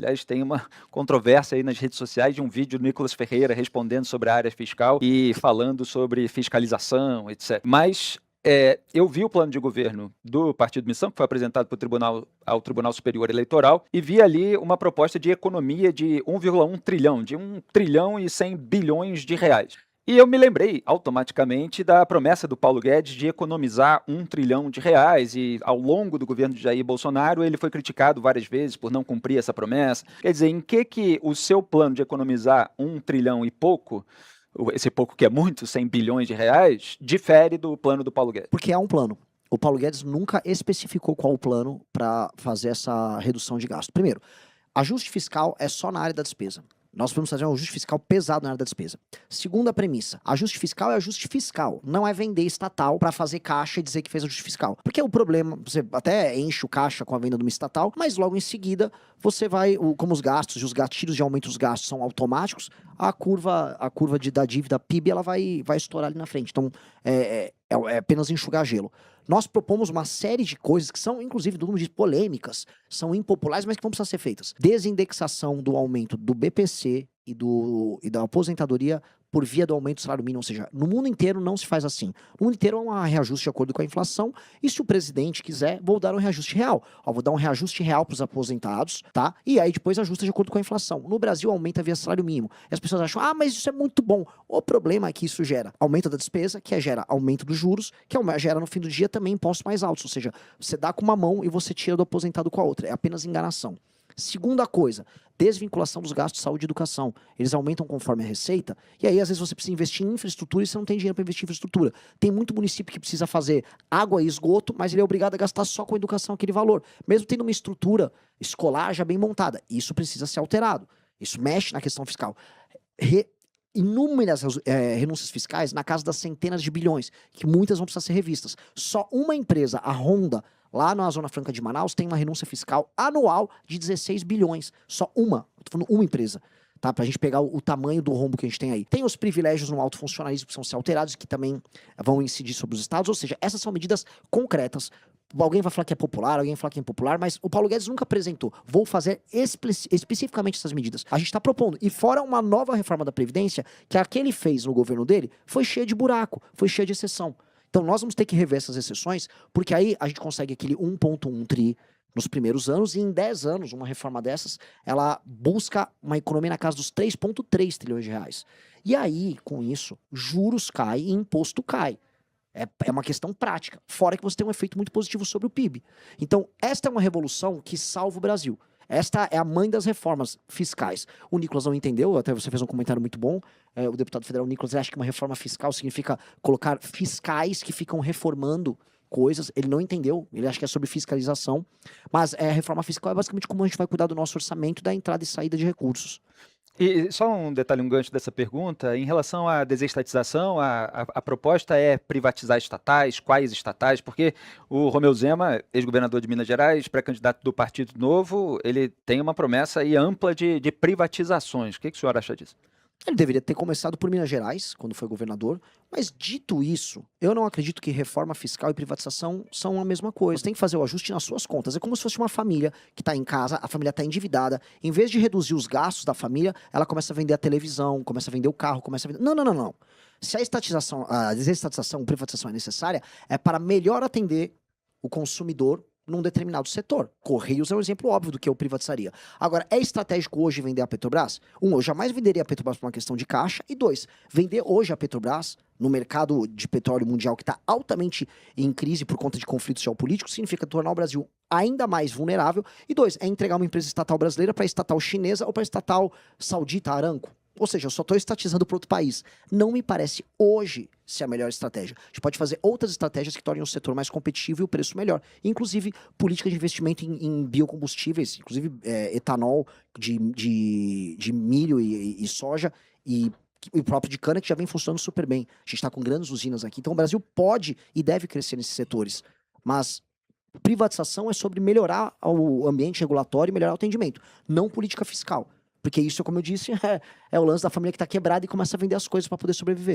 Aliás, tem uma controvérsia aí nas redes sociais de um vídeo do Nicolas Ferreira respondendo sobre a área fiscal e falando sobre fiscalização, etc. Mas eu vi o plano de governo do Partido Missão, que foi apresentado ao Tribunal Superior Eleitoral, e vi ali uma proposta de economia de 1,1 trilhão, de 1 trilhão e 100 bilhões de reais. E eu me lembrei automaticamente da promessa do Paulo Guedes de economizar 1 trilhão de reais, e ao longo do governo de Jair Bolsonaro ele foi criticado várias vezes por não cumprir essa promessa. Quer dizer, em que o seu plano de economizar 1 trilhão e pouco, esse pouco que é muito, 100 bilhões de reais, difere do plano do Paulo Guedes? Porque é um plano. O Paulo Guedes nunca especificou qual o plano para fazer essa redução de gasto. Primeiro, ajuste fiscal é só na área da despesa. Nós podemos fazer um ajuste fiscal pesado na área da despesa. Segunda premissa, ajuste fiscal é ajuste fiscal, não é vender estatal para fazer caixa e dizer que fez ajuste fiscal. Porque o problema, você até enche o caixa com a venda de uma estatal, mas logo em seguida você vai, como os gastos e os gatilhos de aumento dos gastos são automáticos, a curva da dívida PIB ela vai estourar ali na frente. Então é apenas enxugar gelo. Nós propomos uma série de coisas que são, inclusive, todo mundo diz, polêmicas, são impopulares, mas que vão precisar ser feitas. Desindexação do aumento do BPC e da aposentadoria por via do aumento do salário mínimo, ou seja, no mundo inteiro não se faz assim. No mundo inteiro é um reajuste de acordo com a inflação, e se o presidente quiser, vou dar um reajuste real. Vou dar um reajuste real para os aposentados, tá? E aí depois ajusta de acordo com a inflação. No Brasil aumenta via salário mínimo. E as pessoas acham, mas isso é muito bom. O problema é que isso gera aumento da despesa, que gera aumento dos juros, que gera no fim do dia também impostos mais altos. Ou seja, você dá com uma mão e você tira do aposentado com a outra. É apenas enganação. Segunda coisa, desvinculação dos gastos de saúde e educação. Eles aumentam conforme a receita, e aí às vezes você precisa investir em infraestrutura e você não tem dinheiro para investir em infraestrutura. Tem muito município que precisa fazer água e esgoto, mas ele é obrigado a gastar só com educação aquele valor, mesmo tendo uma estrutura escolar já bem montada. Isso precisa ser alterado. Isso mexe na questão fiscal. Inúmeras renúncias fiscais na casa das centenas de bilhões, que muitas vão precisar ser revistas. Só uma empresa, a Honda, lá na Zona Franca de Manaus, tem uma renúncia fiscal anual de 16 bilhões. Só uma. Eu tô falando uma empresa. Tá? Pra gente pegar o tamanho do rombo que a gente tem aí. Tem os privilégios no alto funcionalismo que precisam ser alterados, que também vão incidir sobre os estados. Ou seja, essas são medidas concretas. Alguém vai falar que é popular, alguém vai falar que é impopular, mas o Paulo Guedes nunca apresentou. Vou fazer especificamente essas medidas. A gente está propondo. E fora uma nova reforma da Previdência, que a que ele fez no governo dele foi cheia de buraco, foi cheia de exceção. Então nós vamos ter que rever essas exceções, porque aí a gente consegue aquele 1,1 tri nos primeiros anos, e em 10 anos, uma reforma dessas, ela busca uma economia na casa dos 3,3 trilhões de reais. E aí, com isso, juros caem e imposto cai. É uma questão prática, fora que você tem um efeito muito positivo sobre o PIB. Então, esta é uma revolução que salva o Brasil. Esta é a mãe das reformas fiscais. O Nicolas não entendeu, até você fez um comentário muito bom. O deputado federal Nicolas acha que uma reforma fiscal significa colocar fiscais que ficam reformando coisas. Ele não entendeu, ele acha que é sobre fiscalização. Mas a reforma fiscal é basicamente como a gente vai cuidar do nosso orçamento, da entrada e saída de recursos. E só um detalhe, um gancho dessa pergunta, em relação à desestatização, a proposta é privatizar estatais, quais estatais? Porque o Romeu Zema, ex-governador de Minas Gerais, pré-candidato do Partido Novo, ele tem uma promessa aí ampla de privatizações. O que o senhor acha disso? Ele deveria ter começado por Minas Gerais, quando foi governador, mas dito isso, eu não acredito que reforma fiscal e privatização são a mesma coisa. Você tem que fazer o ajuste nas suas contas. É como se fosse uma família que está em casa, a família está endividada, em vez de reduzir os gastos da família, ela começa a vender a televisão, começa a vender o carro, começa a vender... Não. Se a desestatização, privatização é necessária, é para melhor atender o consumidor num determinado setor. Correios é um exemplo óbvio do que eu privatizaria. Agora, é estratégico hoje vender a Petrobras? Eu jamais venderia a Petrobras por uma questão de caixa. E dois, vender hoje a Petrobras no mercado de petróleo mundial que está altamente em crise por conta de conflitos geopolíticos significa tornar o Brasil ainda mais vulnerável. E dois, é entregar uma empresa estatal brasileira para estatal chinesa ou para estatal saudita, Aramco. Ou seja, eu só estou estatizando para outro país. Não me parece hoje ser a melhor estratégia. A gente pode fazer outras estratégias que tornem o setor mais competitivo e o preço melhor. Inclusive, política de investimento em biocombustíveis, inclusive etanol de milho e soja e o próprio de cana, que já vem funcionando super bem. A gente está com grandes usinas aqui. Então, o Brasil pode e deve crescer nesses setores. Mas privatização é sobre melhorar o ambiente regulatório e melhorar o atendimento, não política fiscal. Porque isso, como eu disse, é o lance da família que está quebrada e começa a vender as coisas para poder sobreviver.